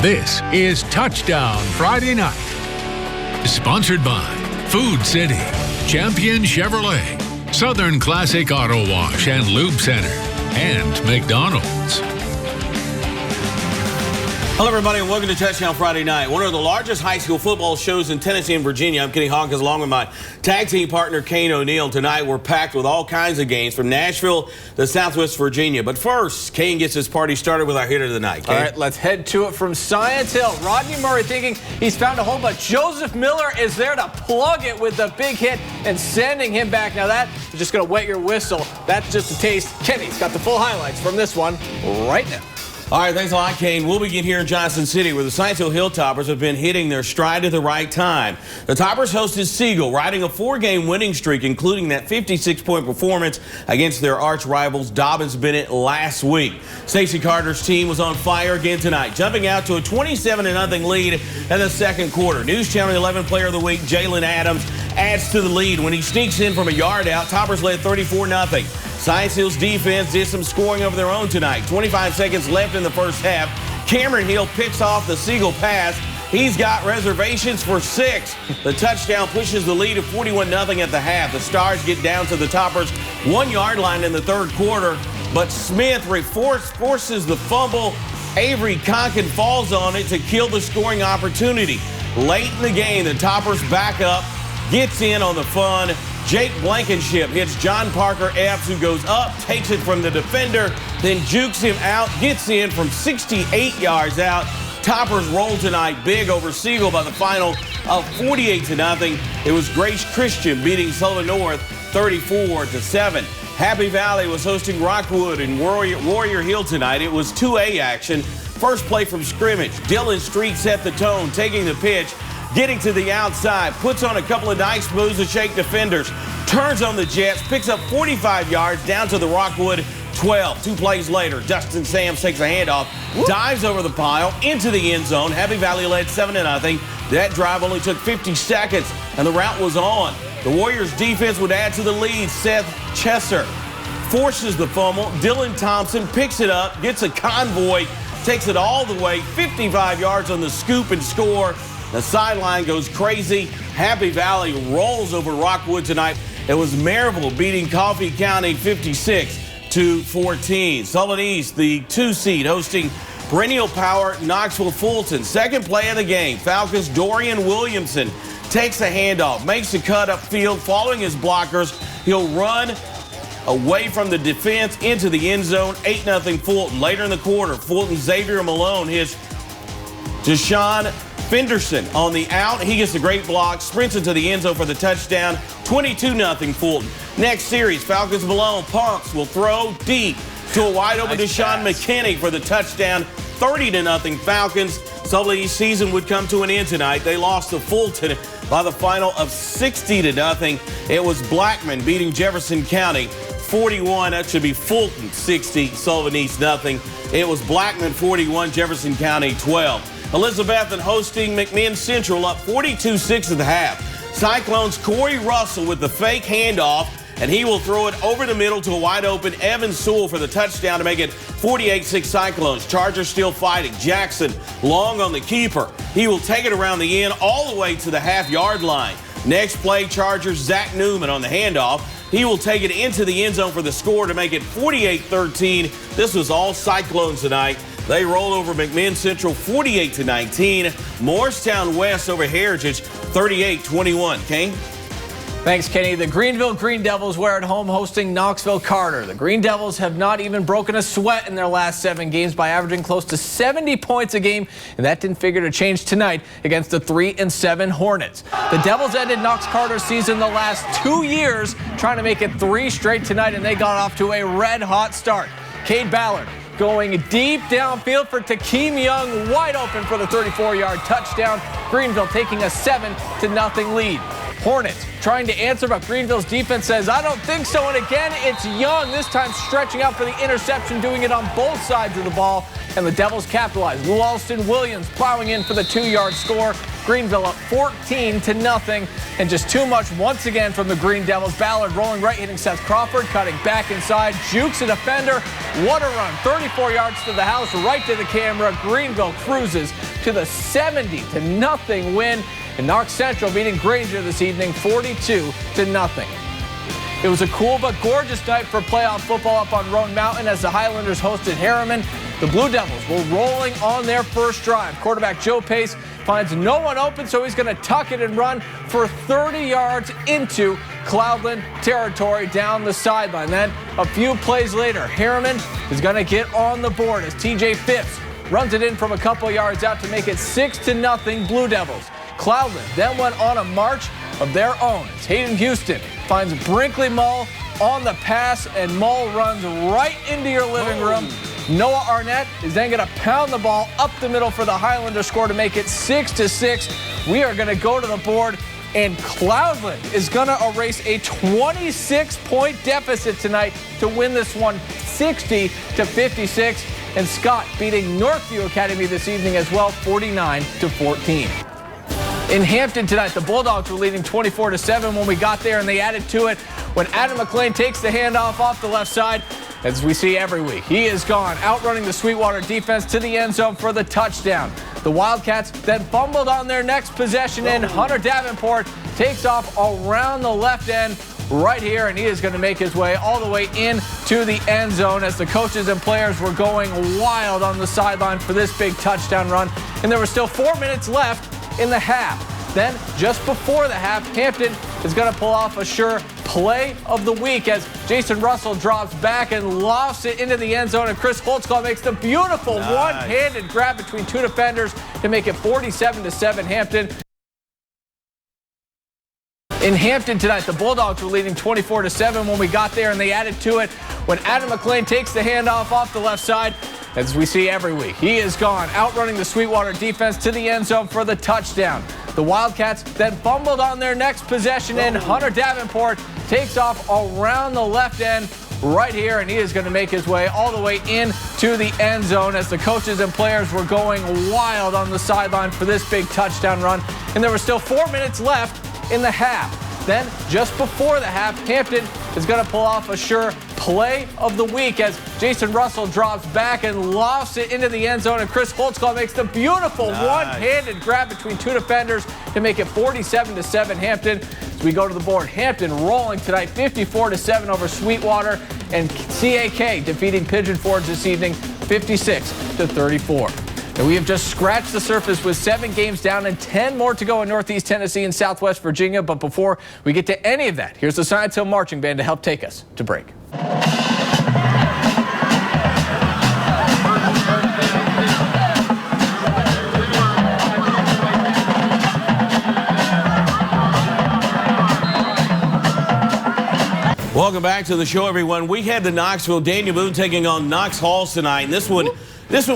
This is Touchdown Friday Night. Sponsored by Food City, Champion Chevrolet, Southern Classic Auto Wash and Lube Center, and McDonald's. Hello, everybody, and welcome to Touchdown Friday Night, one of the largest high school football shows in Tennessee and Virginia. I'm Kenny Hawkins, along with my tag team partner, Kane O'Neill. Tonight, we're packed with all kinds of games from Nashville to Southwest Virginia. But first, Kane gets his party started with our hitter of the night. Kane? All right, let's head to it from Science Hill. Rodney Murray thinking he's found a hole, but Joseph Miller is there to plug it with the big hit and sending him back. Now, that is just going to wet your whistle. That's just a taste. Kenny's got the full highlights from this one right now. All right, thanks a lot, Kane. We'll begin here in Johnson City, where the Science Hill Hilltoppers have been hitting their stride at the right time. The Toppers hosted Siegel, riding a 4-game winning streak, including that 56-point performance against their arch rivals Dobbins-Bennett last week. Stacey Carter's team was on fire again tonight, jumping out to a 27-0 lead in the second quarter. News Channel 11 Player of the Week, Jalen Adams, adds to the lead when he sneaks in from a yard out. Toppers led 34-0. Science Hill's defense did some scoring of their own tonight. 25 seconds left in the first half. Cameron Hill picks off the Siegel pass. He's got reservations for 6. The touchdown pushes the lead to 41-0 at the half. The Stars get down to the Toppers' 1-yard line in the third quarter, but Smith forces the fumble. Avery Conkin falls on it to kill the scoring opportunity. Late in the game, the Toppers back up, gets in on the fun. Jake Blankenship hits John Parker Epps, who goes up, takes it from the defender, then jukes him out, gets in from 68 yards out. Toppers roll tonight big over Siegel by the final of 48-0. It was Grace Christian beating Sullivan North 34-7. Happy Valley was hosting Rockwood and Warrior Hill tonight. It was 2A action. First play from scrimmage. Dylan Street set the tone, taking the pitch, getting to the outside, puts on a couple of nice moves to shake defenders, turns on the Jets, picks up 45 yards down to the Rockwood 12. 2 plays later, Dustin Sams takes a handoff, dives over the pile into the end zone. Happy Valley led 7-0. That drive only took 50 seconds, and the route was on. The Warriors' defense would add to the lead. Seth Chesser forces the fumble. Dylan Thompson picks it up, gets a convoy, takes it all the way, 55 yards on the scoop and score. The sideline goes crazy. Happy Valley rolls over Rockwood tonight. It was Maryville beating Coffee County 56-14. Sullivan East, the 2 seed, hosting perennial power Knoxville Fulton. Second play of the game. Falcons' Dorian Williamson takes a handoff, makes a cut upfield, following his blockers. He'll run away from the defense into the end zone. 8-0 Fulton. Later in the quarter, Fulton's Xavier Malone hits Deshaun Fenderson on the out. He gets a great block, sprints into the end zone for the touchdown. 22-0 Fulton. Next series, Falcons Malone pumps, will throw deep to a wide open Deshaun McKinney for the touchdown. 30-0 Falcons. Sullivan East season would come to an end tonight. They lost to Fulton by the final of 60-0. It was Blackman beating Jefferson County 41. That should be Fulton 60, Sullivan East nothing. It was Blackman 41, Jefferson County 12. Elizabethton hosting McMinn Central up 42-6 at the half. Cyclones' Corey Russell with the fake handoff, and he will throw it over the middle to a wide open Evan Sewell for the touchdown to make it 48-6 Cyclones. Chargers still fighting. Jackson long on the keeper. He will take it around the end all the way to the half-yard line. Next play, Chargers' Zach Newman on the handoff. He will take it into the end zone for the score to make it 48-13. This was all Cyclones tonight. They roll over McMinn Central 48-19. Morristown West over Heritage 38-21. Kane? Thanks, Kenny. The Greenville Green Devils were at home hosting Knoxville Carter. The Green Devils have not even broken a sweat in their last 7 games by averaging close to 70 points a game, and that didn't figure to change tonight against the 3-7 Hornets. The Devils ended Knox Carter's season the last 2 years, trying to make it 3 straight tonight, and they got off to a red-hot start. Cade Ballard going deep downfield for Takeem Young, wide open for the 34-yard touchdown. Greenville taking a 7-0 lead. Hornets trying to answer, but Greenville's defense says, I don't think so. And again, it's Young, this time stretching out for the interception, doing it on both sides of the ball. And the Devils capitalize. Lou Alston Williams plowing in for the 2-yard score. Greenville up 14-0. And just too much once again from the Green Devils. Ballard rolling right, hitting Seth Crawford, cutting back inside, jukes a defender. What a run. 34 yards to the house, right to the camera. Greenville cruises to the 70-0 win. And Knox Central beating Granger this evening 42-0. It was a cool but gorgeous night for playoff football up on Roan Mountain as the Highlanders hosted Harriman. The Blue Devils were rolling on their first drive. Quarterback Joe Pace finds no one open, so he's going to tuck it and run for 30 yards into Cloudland territory down the sideline. Then a few plays later, Harriman is going to get on the board as TJ Phipps runs it in from a couple yards out to make it 6-0 Blue Devils. Cloudland then went on a march of their own as Hayden Houston finds Brinkley Mull on the pass, and Mull runs right into your living room. Noah Arnett is then going to pound the ball up the middle for the Highlander score to make it 6-6. We are going to go to the board, and Cloudland is going to erase a 26-point deficit tonight to win this one 60-56. And Scott beating Northview Academy this evening as well, 49-14. In Hampton tonight, the Bulldogs were leading 24-7 when we got there, and they added to it when Adam McLean takes the handoff off the left side. As we see every week, he is gone, outrunning the Sweetwater defense to the end zone for the touchdown. The Wildcats then fumbled on their next possession, and Hunter Davenport takes off around the left end right here, and he is going to make his way all the way into the end zone as the coaches and players were going wild on the sideline for this big touchdown run. And there were still 4 minutes left in the half. Then, just before the half, Hampton is going to pull off a sure play of the week as Jason Russell drops back and lofts it into the end zone, and Chris Holtzclaw makes the beautiful one-handed grab between two defenders to make it 47-7 Hampton. In Hampton tonight, the Bulldogs were leading 24-7 when we got there, and they added to it when Adam McLean takes the handoff off the left side. As we see every week, he is gone, outrunning the Sweetwater defense to the end zone for the touchdown. The Wildcats then fumbled on their next possession, and Hunter Davenport takes off around the left end right here, and he is going to make his way all the way into the end zone as the coaches and players were going wild on the sideline for this big touchdown run. And there were still 4 minutes left in the half. Then, just before the half, Hampton is going to pull off a sure play of the week as Jason Russell drops back and lofts it into the end zone, and Chris Holtzclaw makes the beautiful one-handed grab between two defenders to make it 47-7 Hampton. As we go to the board, Hampton rolling tonight 54-7 over Sweetwater, and CAK defeating Pigeon Forge this evening 56-34. And we have just scratched the surface with 7 games down and 10 more to go in Northeast Tennessee and Southwest Virginia. But before we get to any of that, here's the Science Hill Marching Band to help take us to break. Welcome back to the show, everyone. We had the Knoxville Daniel Boone taking on Knox Halls tonight, and this one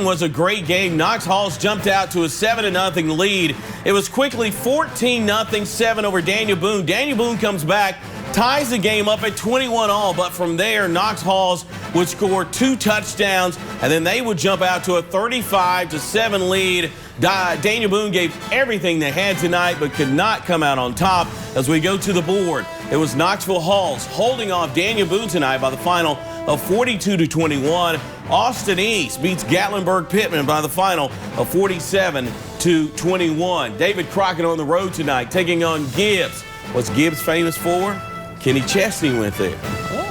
was a great game. Knox Halls jumped out to a 7-0 lead. It was quickly 14-7 over Daniel Boone. Daniel Boone comes back, ties the game up at 21-all, but from there, Knox Halls would score 2 touchdowns, and then they would jump out to a 35-7 lead. Daniel Boone gave everything they had tonight, but could not come out on top. As we go to the board, it was Knoxville Halls holding off Daniel Boone tonight by the final of 42-21. Austin East beats Gatlinburg Pittman by the final of 47-21. David Crockett on the road tonight taking on GIBBS. What's GIBBS famous for? Kenny Chesney went there.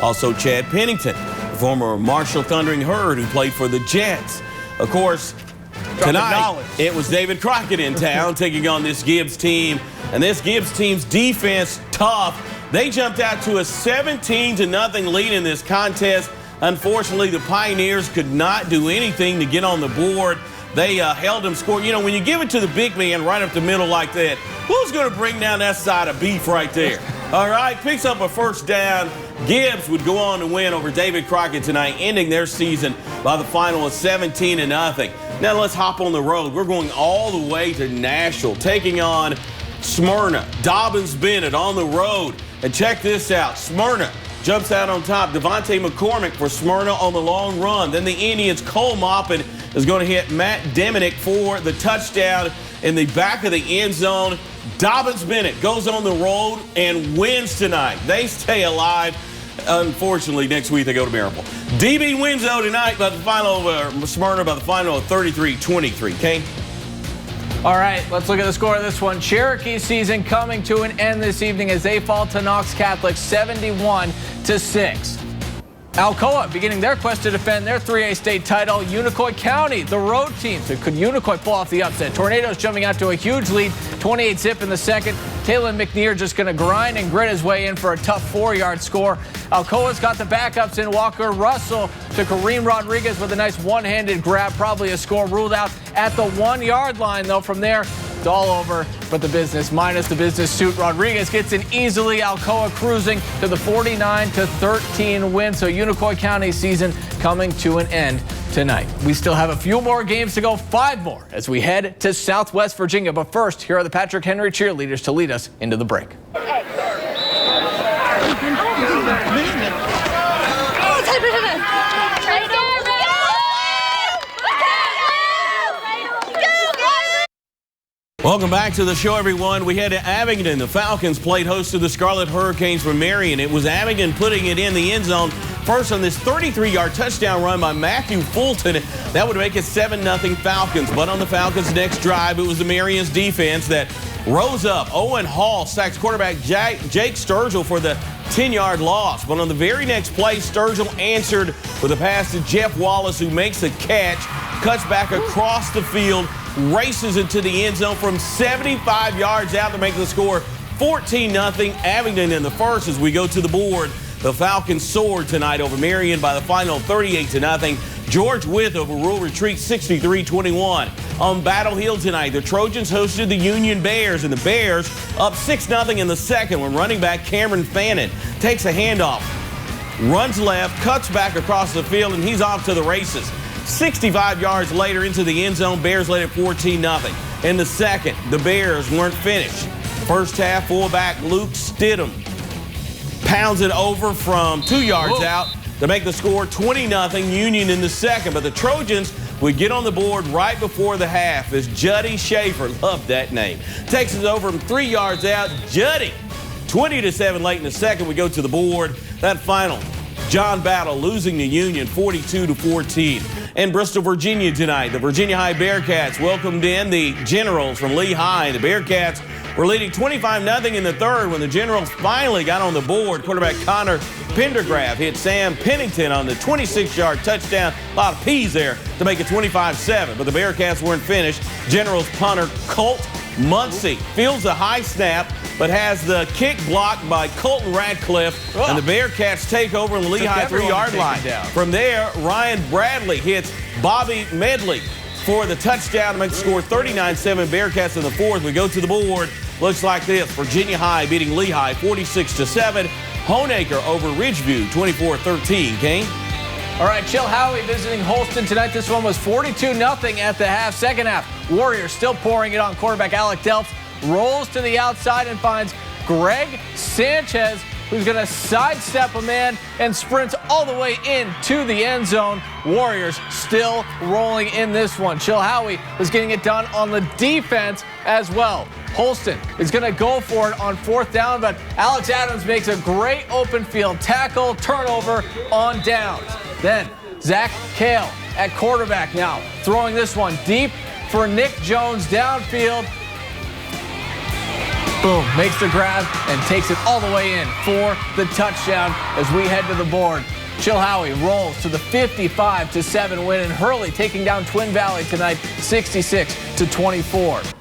Also Chad Pennington, former Marshall Thundering Herd who played for the Jets. Of course, tonight it was David Crockett in town taking on this GIBBS team. And this GIBBS team's defense, tough. They jumped out to a 17-0 lead in this contest. Unfortunately, the Pioneers could not do anything to get on the board. They held them score. You know, when you give it to the big man right up the middle like that, who's going to bring down that side of beef right there? All right, picks up a first down. GIBBS would go on to win over David Crockett tonight, ending their season by the final of 17-0. Now let's hop on the road. We're going all the way to Nashville, taking on Smyrna. Dobbins Bennett on the road. And check this out. Smyrna jumps out on top. Devontae McCormick for Smyrna on the long run. Then the Indians, Cole Moppin is going to hit Matt Deminick for the touchdown in the back of the end zone. Dobbins Bennett goes on the road and wins tonight. They stay alive. Unfortunately, next week they go to Marable. DB wins though tonight by the final of Smyrna by the final of 33-23. Kane? All right, let's look at the score of this one. Cherokee season coming to an end this evening as they fall to Knox Catholic 71-6. Alcoa beginning their quest to defend their 3A state title. Unicoi County, the road team. So could Unicoi pull off the upset? Tornadoes jumping out to a huge lead, 28-zip in the second. Talon McNear just going to grind and grit his way in for a tough 4-yard score. Alcoa's got the backups in. Walker Russell to Kareem Rodriguez with a nice one-handed grab. Probably a score ruled out at the 1-yard line, though. From there, it's all over but the business, minus the business suit. Rodriguez gets in easily. Alcoa cruising to the 49-13 win. So Unicoi County season coming to an end tonight. We still have a few more games to go, 5 more, as we head to Southwest Virginia. But first, here are the Patrick Henry cheerleaders to lead us into the break. Welcome back to the show, everyone. We head to Abingdon. The Falcons played host to the Scarlet Hurricanes from Marion. It was Abingdon putting it in the end zone first on this 33-yard touchdown run by Matthew Fulton. That would make it 7-0 Falcons. But on the Falcons' next drive, it was the Marion's defense that rose up. Owen Hall sacks quarterback Jake Sturgill for the 10-yard loss. But on the very next play, Sturgill answered with a pass to Jeff Wallace, who makes a catch, cuts back across the field, races into the end zone from 75 yards out to make the score 14-0 Abingdon in the first. As we go to the board, the Falcons soared tonight over Marion by the final 38-0. George Wythe over Rural Retreat 63-21. On Battle Hill tonight, the Trojans hosted the Union Bears, and the Bears up 6-0 in the second when running back Cameron Fannin takes a handoff, runs left, cuts back across the field, and he's off to the races. 65 yards later into the end zone, Bears led it 14-0. In the second, the Bears weren't finished. First half, fullback Luke Stidham pounds it over from 2 yards out to make the score 20-0 Union in the second. But the Trojans would get on the board right before the half as Juddy Schaefer, love that name, takes it over from 3 yards out. Juddy, 20-7 late in the second. We go to the board. That final, John Battle losing to Union 42-14. In Bristol, Virginia tonight, the Virginia High Bearcats welcomed in the Generals from Lehigh. The Bearcats were leading 25-0 in the third when the Generals finally got on the board. Quarterback Connor Pendergraph hit Sam Pennington on the 26-yard touchdown. A lot of P's there to make it 25-7, but the Bearcats weren't finished. Generals punter Colt Muncie fields a high snap, but has the kick blocked by Colton Radcliffe, and the Bearcats take over on the Lehigh 3-yard line. From there, Ryan Bradley hits Bobby Medley for the touchdown to make the score 39-7 Bearcats in the fourth. We go to the board. Looks like this. Virginia High beating Lehigh 46-7. Honaker over Ridgeview 24-13. Kane? All right, Chilhowie visiting Holston tonight. This one was 42-0 at the half. Second half, Warriors still pouring it on. Quarterback Alec Delps rolls to the outside and finds Greg Sanchez, who's going to sidestep a man and sprints all the way into the end zone. Warriors still rolling in this one. Chilhowie is getting it done on the defense as well. Holston is going to go for it on fourth down, but Alex Adams makes a great open field tackle, turnover on downs. Then Zach Kale at quarterback now, throwing this one deep for Nick Jones downfield. Boom, makes the grab and takes it all the way in for the touchdown as we head to the board. Chilhowie rolls to the 55-7 win, and Hurley taking down Twin Valley tonight 66-24.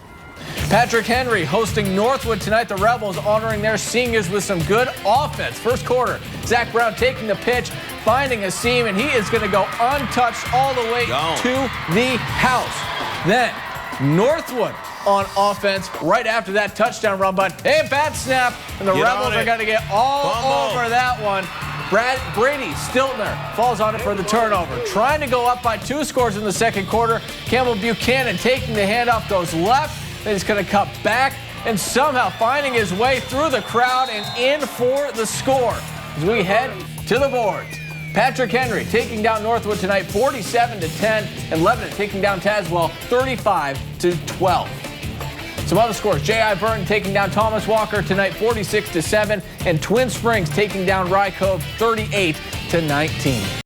Patrick Henry hosting Northwood tonight. The Rebels honoring their seniors with some good offense. First quarter, Zach Brown taking the pitch, finding a seam, and he is going to go untouched all the way to the house. Then Northwood on offense right after that touchdown run, but hey, bad snap, and the Rebels are going to get all over that one. Brady Stiltner falls on it for the turnover. Trying to go up by 2 scores in the second quarter. Campbell Buchanan taking the handoff, goes left, then he's going to cut back and somehow finding his way through the crowd and in for the score. As we head to the boards, Patrick Henry taking down Northwood tonight 47-10, and Lebanon taking down Tazewell 35-12. Some other scores, J.I. Burton taking down Thomas Walker tonight 46-7, and Twin Springs taking down Rye Cove 38-19.